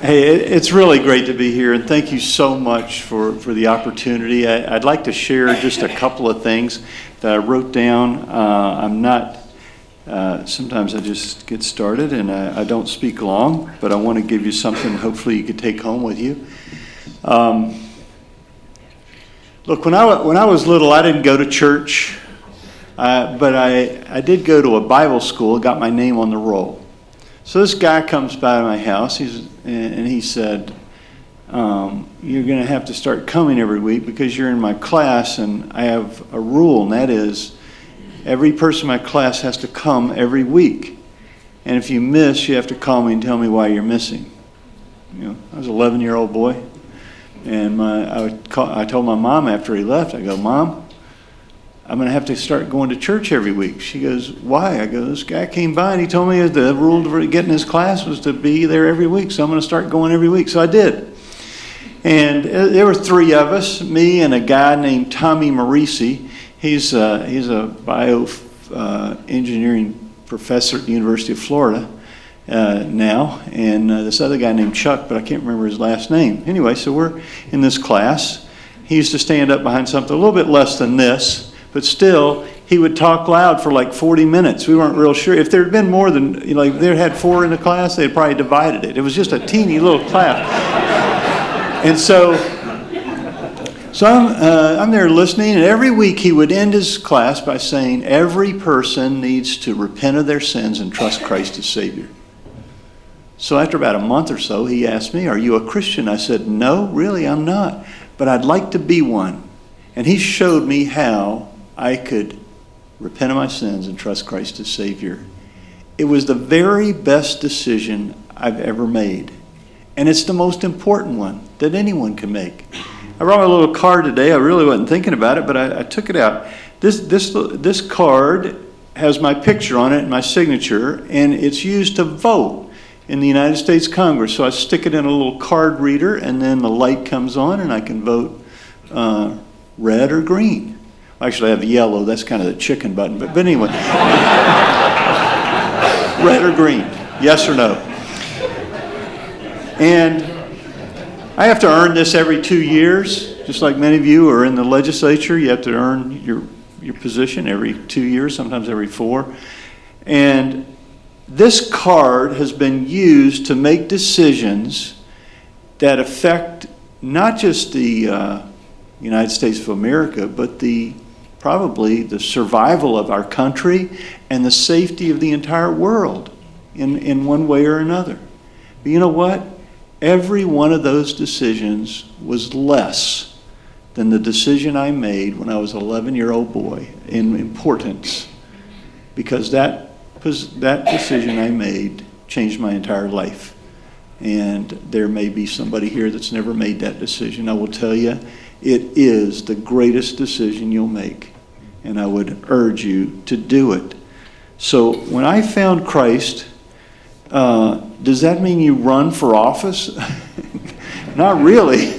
Hey, it's really great to be here, and thank you so much for the opportunity. I'd like to share just a couple of things that I wrote down. Sometimes I just get started and I don't speak long, but I want to give you something hopefully you could take home with you. Look, when I was little, I didn't go to church, but I did go to a Bible school, got my name on the roll. So this guy comes by my house, and he said, you're going to have to start coming every week because you're in my class, and I have a rule, and that is every person in my class has to come every week. And if you miss, you have to call me and tell me why you're missing. You know, I was an 11-year-old boy, and I told my mom after he left, I go, Mom, I'm going to have to start going to church every week. She goes, why? I go, this guy came by and he told me the rule to get in his class was to be there every week, so I'm going to start going every week. So I did. And there were three of us, me and a guy named Tommy Marisi. He's a bioengineering professor at the University of Florida now, and this other guy named Chuck, but I can't remember his last name. Anyway, so we're in this class. He used to stand up behind something a little bit less than this, but still, he would talk loud for like 40 minutes. We weren't real sure. If there had been more than, if they had 4 in the class, they'd probably divided it. It was just a teeny little class. And so I'm there listening, and every week he would end his class by saying, every person needs to repent of their sins and trust Christ as Savior. So after about a month or so, he asked me, are you a Christian? I said, no, really, I'm not. But I'd like to be one. And he showed me how I could repent of my sins and trust Christ as Savior. It was the very best decision I've ever made. And it's the most important one that anyone can make. I brought my little card today. I really wasn't thinking about it, but I took it out. This card has my picture on it and my signature, and it's used to vote in the United States Congress. So I stick it in a little card reader, and then the light comes on, and I can vote red or green. Actually, I have yellow. That's kind of the chicken button. But anyway. Red or green. Yes or no. And I have to earn this every 2 years. Just like many of you are in the legislature. You have to earn your position every 2 years, sometimes every 4. And this card has been used to make decisions that affect not just the United States of America, but probably the survival of our country and the safety of the entire world in one way or another. But you know what? Every one of those decisions was less than the decision I made when I was an 11-year-old boy in importance, because that decision I made changed my entire life. And there may be somebody here that's never made that decision. I will tell you, it is the greatest decision you'll make, and I would urge you to do it. So when I found Christ, does that mean you run for office? Not really.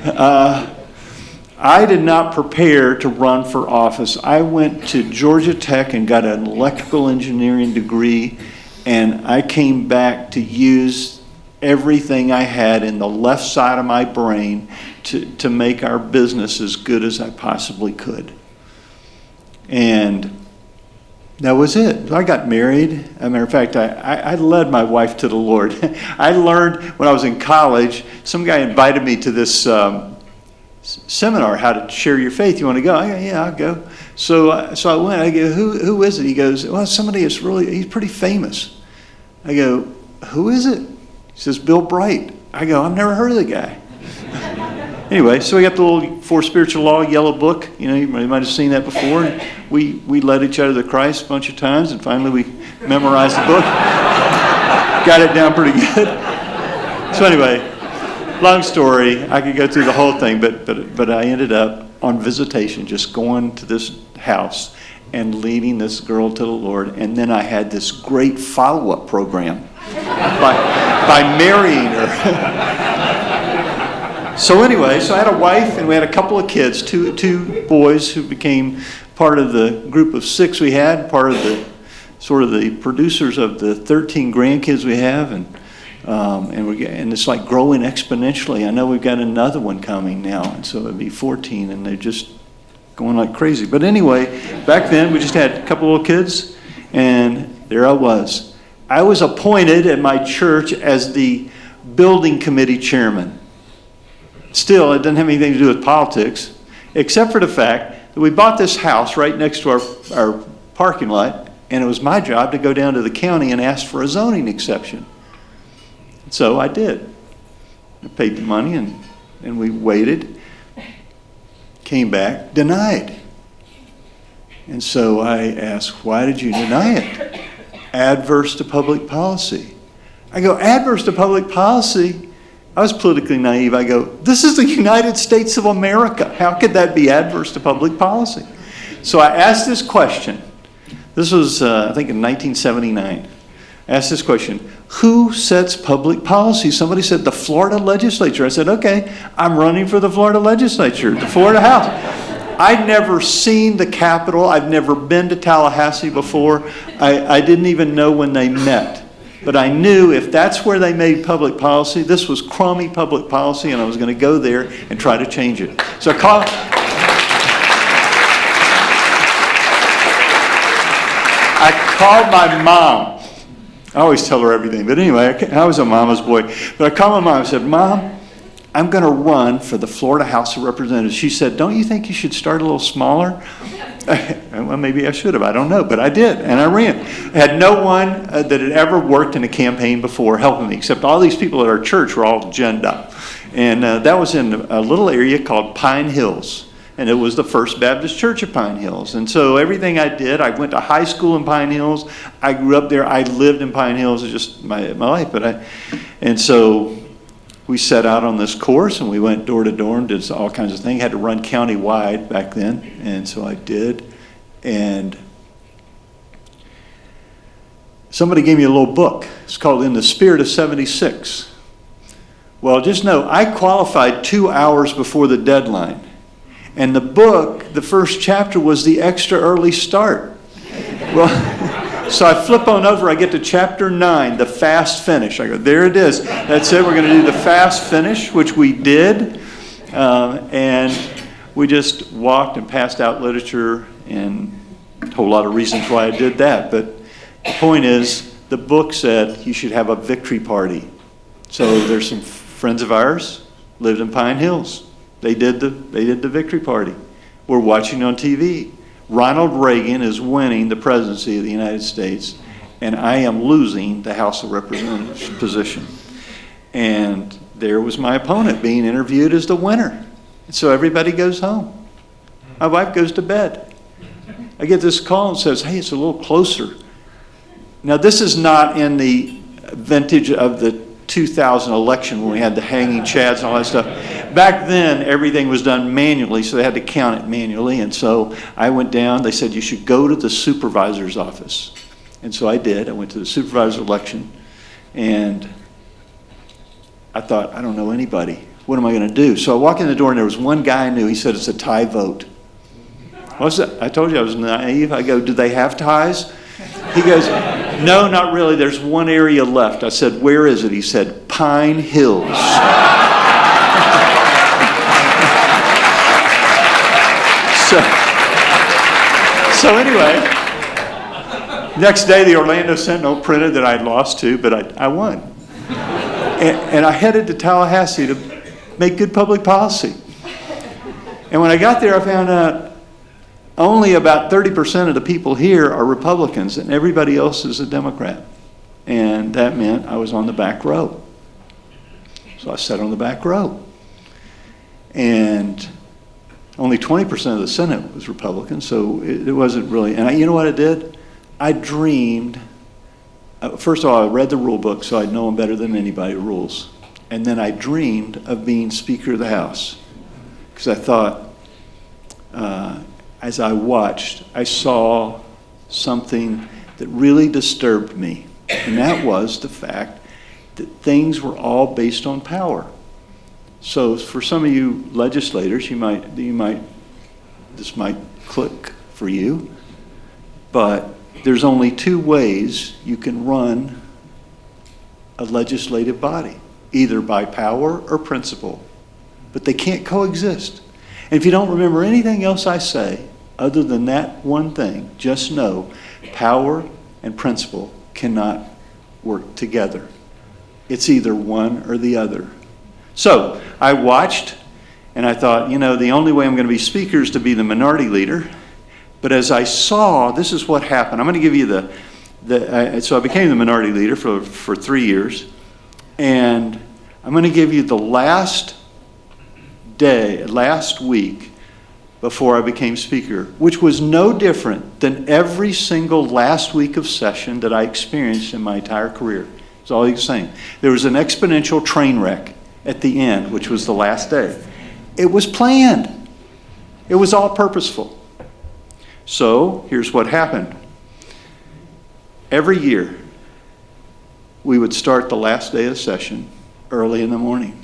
I did not prepare to run for office. I went to Georgia Tech and got an electrical engineering degree, and I came back to use everything I had in the left side of my brain to make our business as good as I possibly could. And that was it. I got married. As a matter of fact, I led my wife to the Lord. I learned when I was in college, some guy invited me to this seminar, how to share your faith. You want to go? I go, yeah, I'll go. So I went. I go, who is it? He goes, well, somebody he's pretty famous. I go, who is it? He says, Bill Bright. I go, I've never heard of the guy. Anyway, so we got the little For Spiritual Law yellow book. You might have seen that before. We led each other to Christ a bunch of times, and finally we memorized the book. Got it down pretty good. So anyway, long story. I could go through the whole thing, but I ended up on visitation, just going to this house and leading this girl to the Lord. And then I had this great follow-up program by marrying her. So anyway, I had a wife and we had a couple of kids, two boys who became part of the group of 6 we had, part of the sort of the producers of the 13 grandkids we have, and And it's like growing exponentially. I know we've got another one coming now, and so it'd be 14, and they're just going like crazy. But anyway, back then we just had a couple little kids, and there I was. I was appointed at my church as the building committee chairman. Still, it doesn't have anything to do with politics, except for the fact that we bought this house right next to our parking lot, and it was my job to go down to the county and ask for a zoning exception. So I did. I paid the money, and we waited. Came back, denied. And so I asked, why did you deny it? Adverse to public policy. I go, adverse to public policy? I was politically naive. I go, this is the United States of America. How could that be adverse to public policy? So I asked this question. This was, I think, in 1979. I asked this question, who sets public policy? Somebody said the Florida legislature. I said, okay, I'm running for the Florida legislature, the Florida House. I'd never seen the Capitol. I've never been to Tallahassee before. I didn't even know when they met. But I knew if that's where they made public policy, this was crummy public policy, and I was going to go there and try to change it. So I called my mom. I always tell her everything, but anyway, I was a mama's boy. But I called my mom and said, Mom, I'm going to run for the Florida House of Representatives. She said, don't you think you should start a little smaller? Well, maybe I should have. I don't know, but I did, and I ran. I had no one that had ever worked in a campaign before helping me, except all these people at our church were all ginned up. And that was in a little area called Pine Hills. And it was the First Baptist Church of Pine Hills. And so everything I did, I went to high school in Pine Hills. I grew up there. I lived in Pine Hills. It's just my life. And so we set out on this course, and we went door to door and did all kinds of things. Had to run county-wide back then. And so I did. And somebody gave me a little book. It's called In the Spirit of 76. Well, just know, I qualified 2 hours before the deadline. And the book, the first chapter, was the extra early start. Well, so I flip on over. I get to chapter 9, the fast finish. I go, there it is. That's it. We're going to do the fast finish, which we did. And we just walked and passed out literature and a whole lot of reasons why I did that. But the point is, the book said you should have a victory party. So there's some friends of ours lived in Pine Hills. They did the victory party. We're watching on TV. Ronald Reagan is winning the presidency of the United States, and I am losing the House of Representatives position. And there was my opponent being interviewed as the winner. And so everybody goes home. My wife goes to bed. I get this call and says, hey, it's a little closer. Now, this is not in the vintage of the 2000 election when we had the hanging chads and all that stuff. Back then, everything was done manually, so they had to count it manually. And so I went down. They said, you should go to the supervisor's office. And so I did. I went to the supervisor's election. And I thought, I don't know anybody. What am I going to do? So I walk in the door, and there was one guy I knew. He said, it's a tie vote. What's that? I told you I was naive. I go, do they have ties? He goes, no, not really. There's one area left. I said, where is it? He said, Pine Hills. So anyway, next day the Orlando Sentinel printed that I'd lost too, but I won. And I headed to Tallahassee to make good public policy. And when I got there, I found out only about 30% of the people here are Republicans, and everybody else is a Democrat. And that meant I was on the back row. So I sat on the back row. And only 20% of the Senate was Republican, so it wasn't really. And you know what I did? I dreamed. First of all, I read the rule book, so I'd know them better than anybody, rules. And then I dreamed of being Speaker of the House. Because I thought, as I watched, I saw something that really disturbed me. And that was the fact that things were all based on power. So for some of you legislators, this might click for you, but there's only two ways you can run a legislative body, either by power or principle. But they can't coexist. And if you don't remember anything else I say, other than that one thing, just know power and principle cannot work together. It's either one or the other. So I watched and I thought, the only way I'm going to be speaker is to be the minority leader. But as I saw, this is what happened. I'm going to give you so I became the minority leader for 3 years. And I'm going to give you the last week before I became speaker, which was no different than every single last week of session that I experienced in my entire career. It's all the same. There was an exponential train wreck at the end, which was the last day. It was planned. It was all purposeful. So here's what happened. Every year, we would start the last day of the session early in the morning,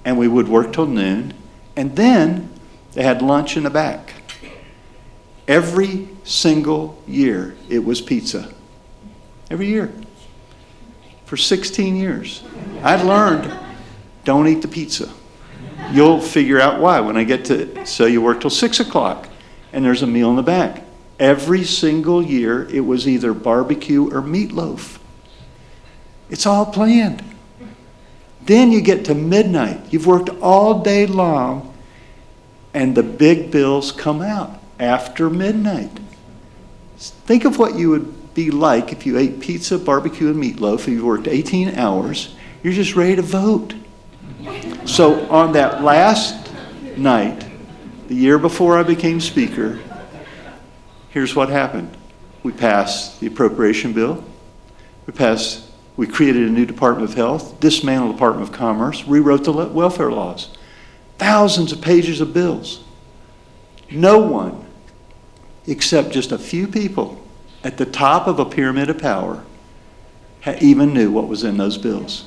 and we would work till noon, and then they had lunch in the back. Every single year, it was pizza. Every year. For 16 years. I learned, don't eat the pizza. You'll figure out why when I get to, so you work till 6 o'clock, and there's a meal in the back. Every single year, it was either barbecue or meatloaf. It's all planned. Then you get to midnight. You've worked all day long, and the big bills come out after midnight. Think of what you would be like if you ate pizza, barbecue, and meatloaf. If you worked 18 hours, you're just ready to vote. So on that last night, the year before I became speaker, here's what happened. We passed the appropriation bill. We created a new Department of Health, dismantled the Department of Commerce, rewrote the welfare laws. Thousands of pages of bills. No one, except just a few people at the top of a pyramid of power, even knew what was in those bills.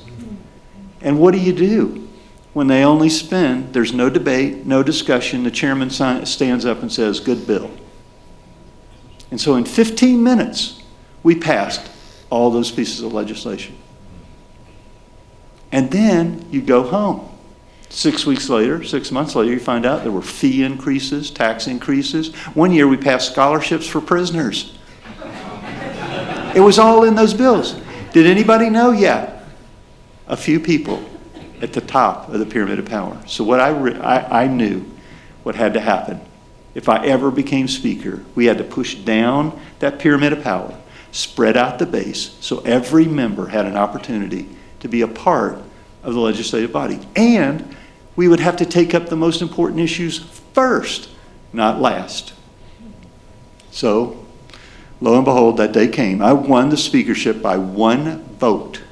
And what do? When they only spend, there's no debate, no discussion, the chairman stands up and says, good bill. And so in 15 minutes, we passed all those pieces of legislation. And then you go home. 6 weeks later, 6 months later, you find out there were fee increases, tax increases. One year we passed scholarships for prisoners. It was all in those bills. Did anybody know? Yeah. A few people at the top of the pyramid of power. So what I knew what had to happen. If I ever became speaker, we had to push down that pyramid of power, spread out the base, so every member had an opportunity to be a part of the legislative body. And we would have to take up the most important issues first, not last. So, lo and behold, that day came. I won the speakership by one vote.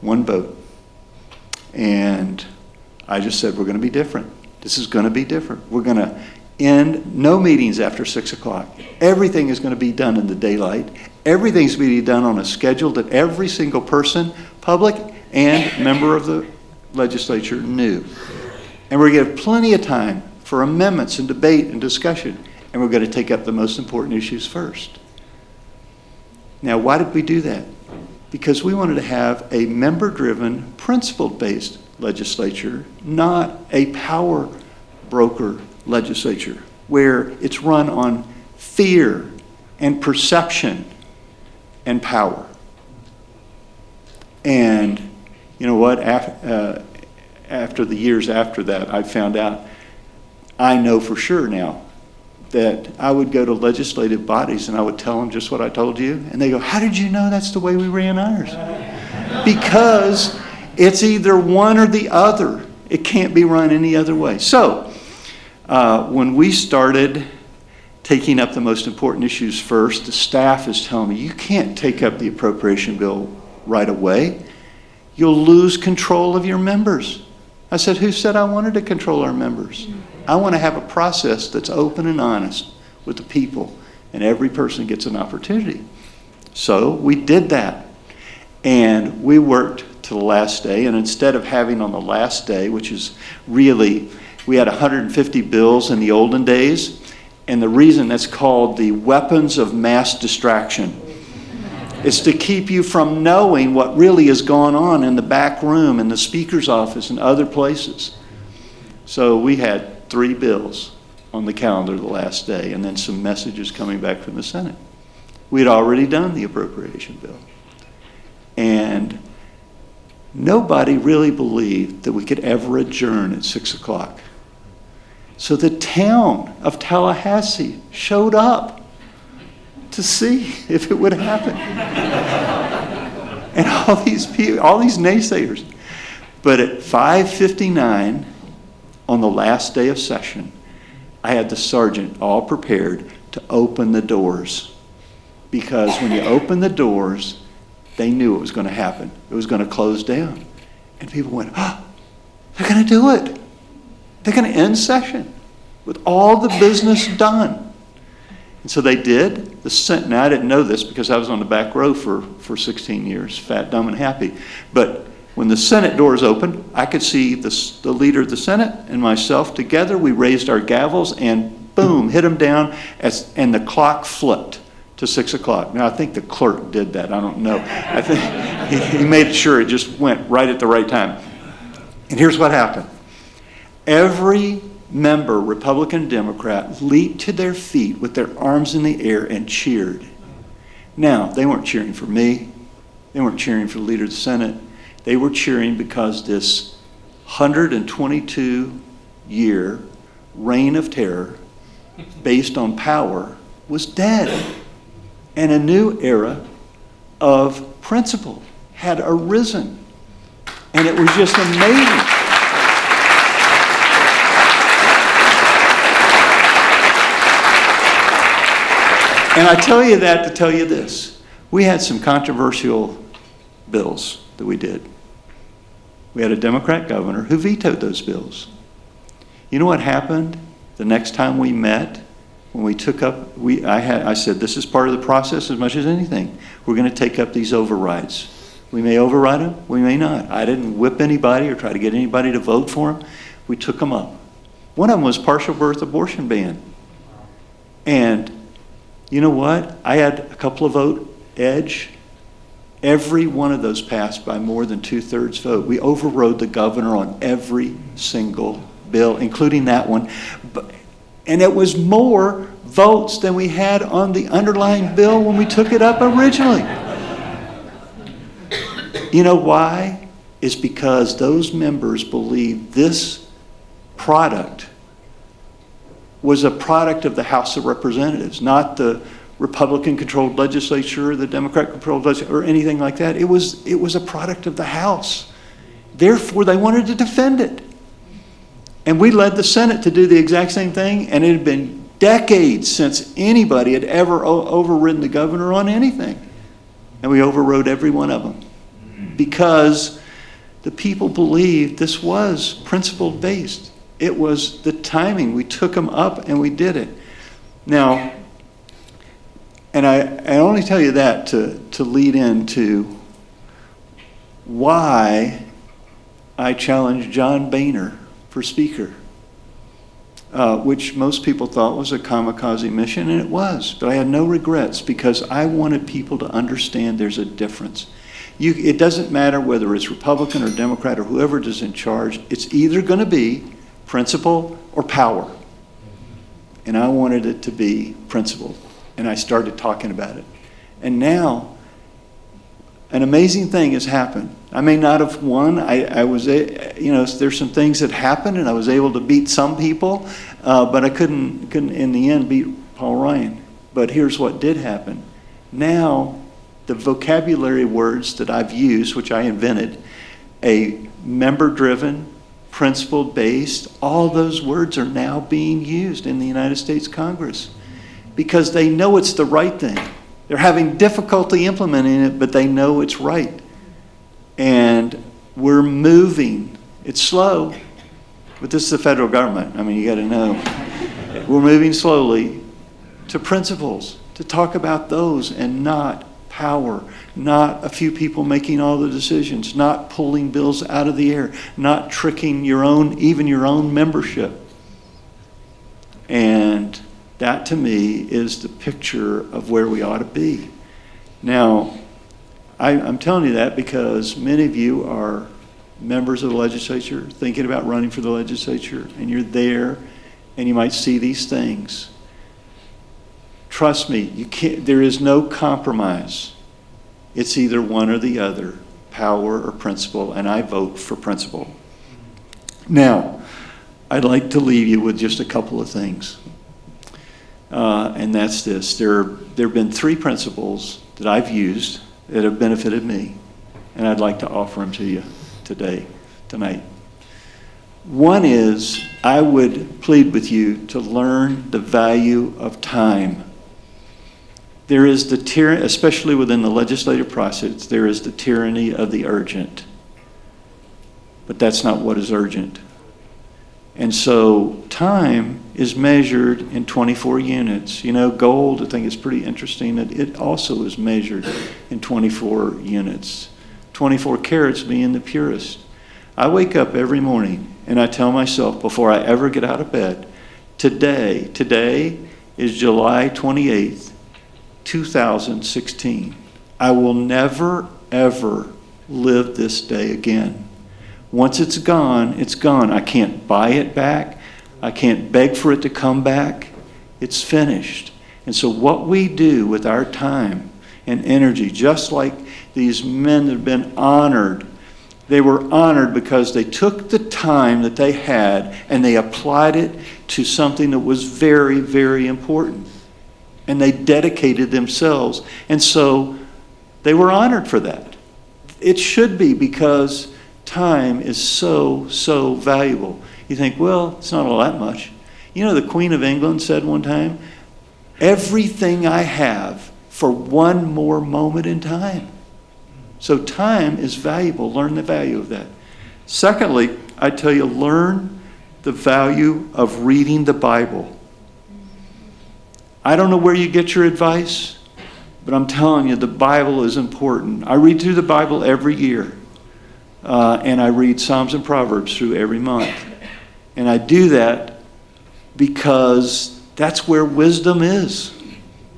One vote. And I just said, we're going to be different. This is going to be different. We're going to end no meetings after 6 o'clock. Everything is going to be done in the daylight. Everything's going to be done on a schedule that every single person, public and member of the legislature, knew. And we're going to have plenty of time for amendments and debate and discussion. And we're going to take up the most important issues first. Now, why did we do that? Because we wanted to have a member-driven, principle-based legislature, not a power broker legislature, where it's run on fear and perception and power. And you know what? After the years after that, I found out, I know for sure now, that I would go to legislative bodies and I would tell them just what I told you. And they go, how did you know that's the way we ran ours? Because it's either one or the other. It can't be run any other way. So, when we started taking up the most important issues first, the staff is telling me, you can't take up the appropriation bill right away. You'll lose control of your members. I said, who said I wanted to control our members? I want to have a process that's open and honest with the people, and every person gets an opportunity. So we did that, and we worked to the last day, and instead of having on the last day, which is really, we had 150 bills in the olden days, and the reason that's called the weapons of mass distraction. It's to keep you from knowing what really is going on in the back room, in the speaker's office, and other places. So we had 3 bills on the calendar the last day, and then some messages coming back from the Senate. We had already done the appropriation bill. And nobody really believed that we could ever adjourn at 6 o'clock. So the town of Tallahassee showed up to see if it would happen. And all these people, all these naysayers. But at 5:59 on the last day of session, I had the sergeant all prepared to open the doors. Because when you open the doors, they knew it was going to happen. It was going to close down. And people went, oh, they're going to do it. They're going to end session with all the business done. And so they did. The Senate, now I didn't know this because I was on the back row for 16 years, fat, dumb, and happy. But when the Senate doors opened, I could see the leader of the Senate and myself together. We raised our gavels and boom, hit them down, and the clock flipped to 6 o'clock. Now, I think the clerk did that. I don't know. I think he made sure it just went right at the right time. And here's what happened. Every member, Republican, Democrat, leaped to their feet with their arms in the air and cheered. Now, they weren't cheering for me. They weren't cheering for the leader of the Senate. They were cheering because this 122-year reign of terror based on power was dead. And a new era of principle had arisen. And it was just amazing. And I tell you that to tell you this. We had some controversial bills that we did. We had a Democrat governor who vetoed those bills. You know what happened the next time we met? When we took up, I said, this is part of the process as much as anything. We're going to take up these overrides. We may override them, we may not. I didn't whip anybody or try to get anybody to vote for them. We took them up. One of them was partial birth abortion ban. And you know what? I had a couple of vote edge. Every one of those passed by more than 2/3 vote. We overrode the governor on every single bill, including that one. And it was more votes than we had on the underlying bill when we took it up originally. You know why? It's because those members believed this product was a product of the House of Representatives, not the Republican-controlled legislature, or the Democrat-controlled legislature, or anything like that. It was a product of the House. Therefore, they wanted to defend it. And we led the Senate to do the exact same thing, and it had been decades since anybody had ever overridden the governor on anything. And we overrode every one of them because the people believed this was principle-based. It was the timing. We took them up and we did it. Now, and I only tell you that to lead into why I challenged John Boehner for Speaker, which most people thought was a kamikaze mission, and it was. But I had no regrets because I wanted people to understand there's a difference. It doesn't matter whether it's Republican or Democrat or whoever is in charge. It's either going to be principle or power. And I wanted it to be principle. And I started talking about it. And now, an amazing thing has happened. I may not have won. I was, there's some things that happened, and I was able to beat some people, but I couldn't in the end beat Paul Ryan. But here's what did happen. Now, the vocabulary words that I've used, which I invented, a member-driven, principle-based, all those words are now being used in the United States Congress because they know it's the right thing. They're having difficulty implementing it, but they know it's right. And we're moving. It's slow, but this is the federal government. I mean, you got to know. We're moving slowly to principles, to talk about those and not power, not a few people making all the decisions, not pulling bills out of the air, not tricking even your own membership. And that to me is the picture of where we ought to be. Now, I'm telling you that because many of you are members of the legislature, thinking about running for the legislature, and you're there, and you might see these things. Trust me, there is no compromise. It's either one or the other, power or principle, and I vote for principle. Now, I'd like to leave you with just a couple of things. And that's this. There have been 3 principles that I've used that have benefited me, and I'd like to offer them to you tonight. One is, I would plead with you to learn the value of time. There is the tyranny, especially within the legislative process, there is the tyranny of the urgent. But that's not what is urgent. And so time is measured in 24 units. You know, gold, I think is pretty interesting that it also is measured in 24 units. 24 carats being the purest. I wake up every morning and I tell myself before I ever get out of bed, today is July 28th, 2016. I will never, ever live this day again. Once it's gone, it's gone. I can't buy it back. I can't beg for it to come back. It's finished. And so what we do with our time and energy, just like these men that have been honored, they were honored because they took the time that they had and they applied it to something that was very, very important. And they dedicated themselves. And so they were honored for that. It should be, because time is so, so valuable. You think, well, it's not all that much. You know, the Queen of England said one time, everything I have for one more moment in time. So time is valuable. Learn the value of that. Secondly, I tell you, learn the value of reading the Bible. I don't know where you get your advice, but I'm telling you, the Bible is important. I read through the Bible every year. And I read Psalms and Proverbs through every month. And I do that because that's where wisdom is.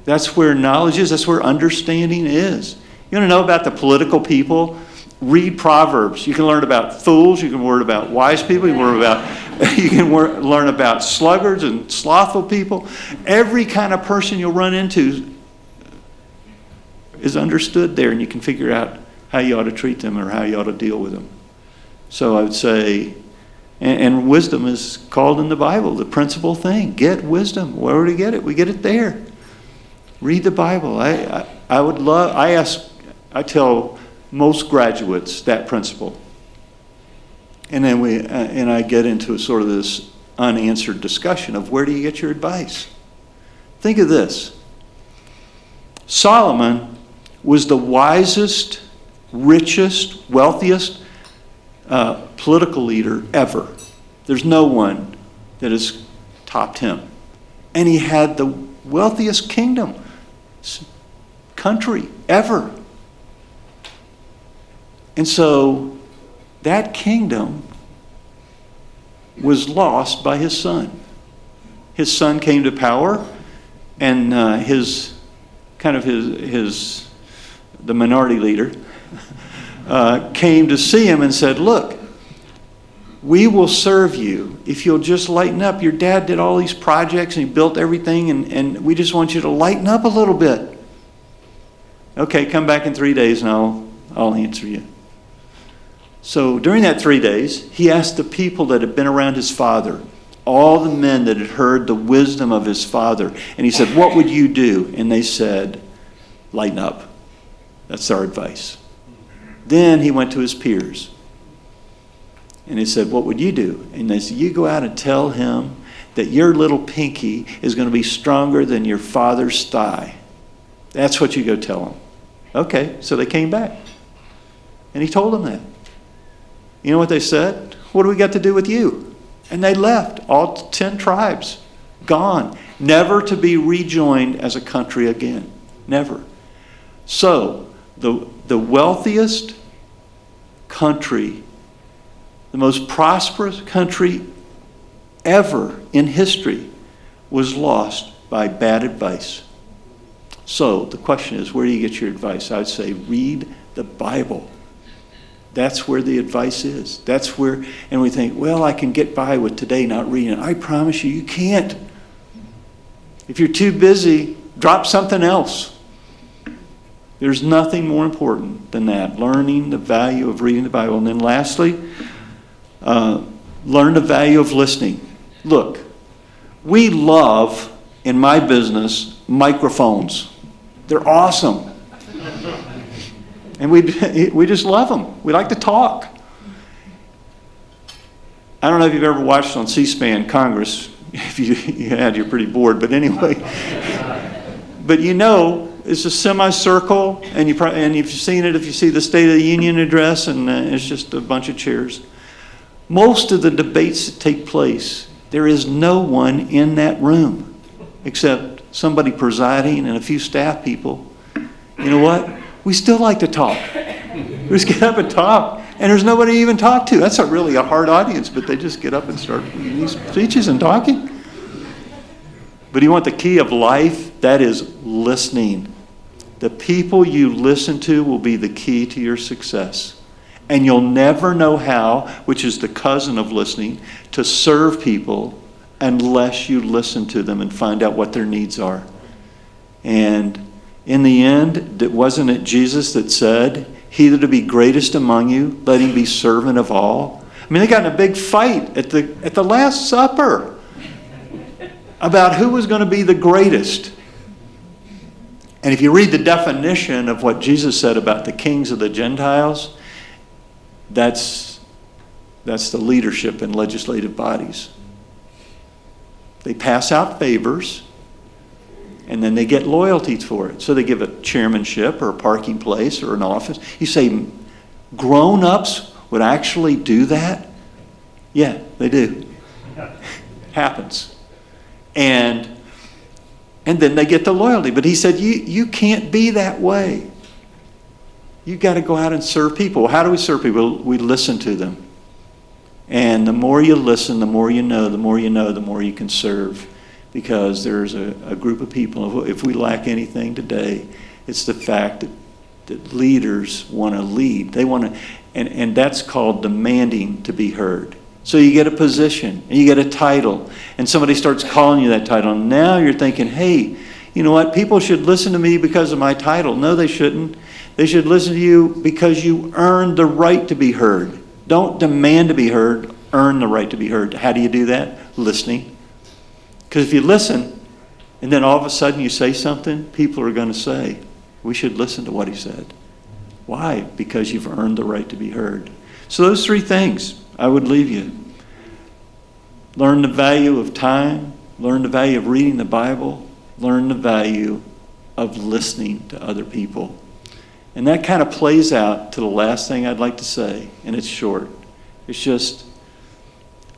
That's where knowledge is. That's where understanding is. You want to know about the political people? Read Proverbs. You can learn about fools. You can learn about wise people. You can learn about sluggards and slothful people. Every kind of person you'll run into is understood there, and you can figure out how you ought to treat them or how you ought to deal with them. So I would say, and wisdom is called in the Bible the principal thing. Get wisdom. Where do we get it? We get it there. Read the Bible. I tell most graduates that principle. And then I get into sort of this unanswered discussion of where do you get your advice? Think of this. Solomon was the wisest, richest, wealthiest political leader ever. There's no one that has topped him. And he had the wealthiest country ever. And so that kingdom was lost by his son. His son came to power, and the minority leader came to see him and said, look, we will serve you if you'll just lighten up. Your dad did all these projects and he built everything, and we just want you to lighten up a little bit. Okay, come back in 3 days and I'll answer you. So during that 3 days, he asked the people that had been around his father, all the men that had heard the wisdom of his father, and he said, what would you do? And they said, lighten up. That's our advice. Then he went to his peers. And he said, what would you do? And they said, you go out and tell him that your little pinky is going to be stronger than your father's thigh. That's what you go tell him. Okay, so they came back. And he told them that. You know what they said? What do we got to do with you? And they left, all 10 tribes, gone, never to be rejoined as a country again. Never. So, the wealthiest country, the most prosperous country ever in history, was lost by bad advice. So, the question is, where do you get your advice? I would say read the Bible. That's where the advice is. That's where, and we think, well, I can get by with today not reading it. I promise you, you can't. If you're too busy, drop something else. There's nothing more important than that, learning the value of reading the Bible. And then lastly, learn the value of listening. Look, we love, in my business, microphones. They're awesome. And we just love them. We like to talk. I don't know if you've ever watched on C-SPAN Congress. If you had, you're pretty bored. But anyway. But you know, it's a semicircle, and you've seen it if you see the State of the Union address, and it's just a bunch of chairs. Most of the debates that take place, there is no one in that room except somebody presiding and a few staff people. You know what? We still like to talk. We just get up and talk, and there's nobody to even talk to. That's really a hard audience, but they just get up and start giving these speeches and talking. But you want the key of life? That is listening. The people you listen to will be the key to your success. And you'll never know how, which is the cousin of listening, to serve people unless you listen to them and find out what their needs are. And in the end, wasn't it Jesus that said, "He that to be greatest among you, let him be servant of all"? I mean, they got in a big fight at the Last Supper about who was going to be the greatest. And if you read the definition of what Jesus said about the kings of the Gentiles, that's the leadership in legislative bodies. They pass out favors, and then they get loyalties for it. So they give a chairmanship or a parking place or an office. You say, grown-ups would actually do that? Yeah, they do. Happens. And then they get the loyalty. But he said, you can't be that way. You've got to go out and serve people. Well, how do we serve people? We listen to them. And the more you listen, the more you know, the more you know, the more you can serve. Because there's a group of people, if we lack anything today, it's the fact that leaders want to lead. They want to, and that's called demanding to be heard. So you get a position, and you get a title, and somebody starts calling you that title. And now you're thinking, hey, you know what? People should listen to me because of my title. No, they shouldn't. They should listen to you because you earned the right to be heard. Don't demand to be heard. Earn the right to be heard. How do you do that? Listening. Because if you listen, and then all of a sudden you say something, people are going to say, we should listen to what he said. Why? Because you've earned the right to be heard. So those three things I would leave you. Learn the value of time. Learn the value of reading the Bible. Learn the value of listening to other people. And that kind of plays out to the last thing I'd like to say, and it's short. It's just,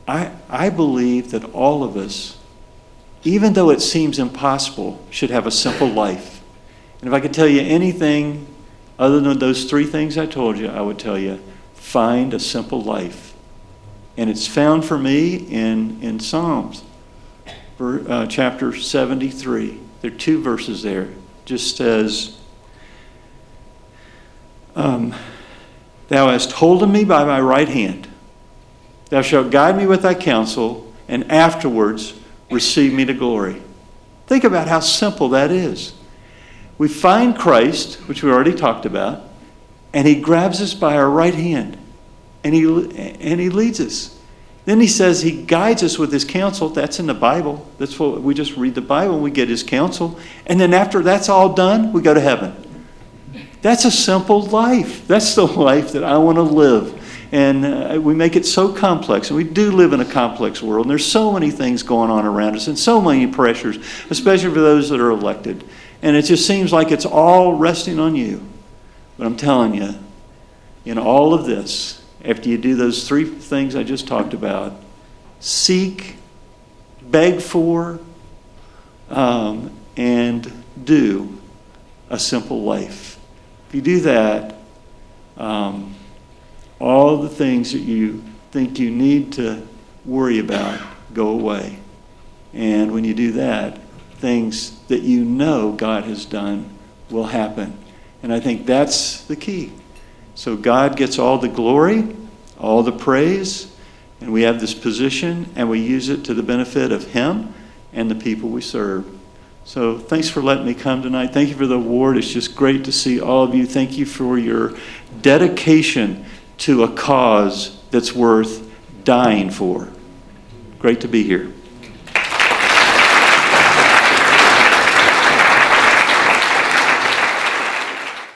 I believe that all of us, even though it seems impossible, should have a simple life. And if I could tell you anything other than those three things I told you, I would tell you, find a simple life. And it's found for me in Psalms, chapter 73. There are two verses there. It just says, thou hast holden me by my right hand. Thou shalt guide me with thy counsel, and afterwards receive me to glory. Think about how simple that is. We find Christ, which we already talked about, and he grabs us by our right hand, and he leads us. Then he says he guides us with his counsel. That's in the Bible. That's what we just read the Bible and we get his counsel. And then after that's all done, we go to heaven. That's a simple life. That's the life that I want to live. And we make it so complex. And we do live in a complex world. And there's so many things going on around us and so many pressures, especially for those that are elected. And it just seems like it's all resting on you. But I'm telling you, in all of this, after you do those three things I just talked about, seek, beg for, and do a simple life. If you do that, all the things that you think you need to worry about go away. And when you do that, things that you know God has done will happen. And I think that's the key. So God gets all the glory, all the praise, and we have this position, and we use it to the benefit of Him and the people we serve. So thanks for letting me come tonight. Thank you for the award. It's just great to see all of you. Thank you for your dedication to a cause that's worth dying for. Great to be here.